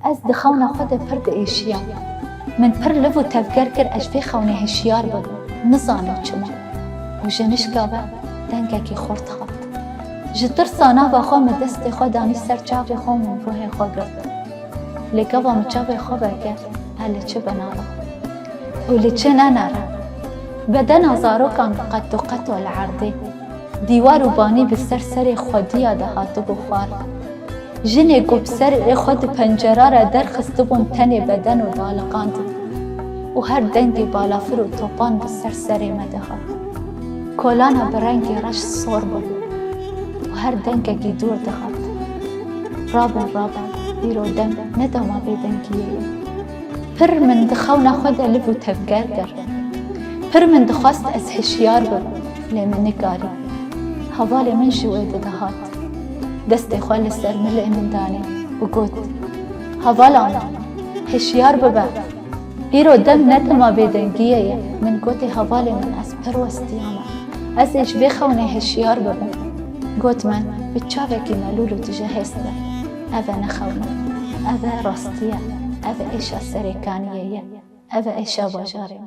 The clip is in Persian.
از دخونا خود پرد ایشیا من پر لفو تفکر کر اجفی خونه هشیار بود نزانم چما و جنشکا به دنگه کی خورد خواد جتر سانا و خو مدست خو دانی سر چاوی خو من روح خو گرد لکه و مچاوی خو بگه هلی چه بنارا و لیچه ننارا بدن ازارو کان قد و قد و العرضه دیوار و بانی بسر سر خودیا دهاتو بخوار جنه گوب سر خود پنجره را در خستبون تن بدن و دالقاند و هر دنگی بالافر و توپان بسر سر مدهات کولانا برنگی رش سور بود و هر دنگی دور دهات رابن بیرو دم ندما بیدنگیه پر من دخونا خود لبو تفگر در پر من دخواست از هشیار بود لیمن نگاری حوال من جوه دهات دست خوال سر ملئ من داني وقوت هوالا هشيار ببا إيرو دم نتما بيدنگيه من قوتي هوال من از پر وستياما از ايش بيخوني هشيار ببا قوت من بتشافكي ملولو تجهزتا أذا نخونا أذا راستيا أذا إيشا سريكانية أذا إيشا بجاري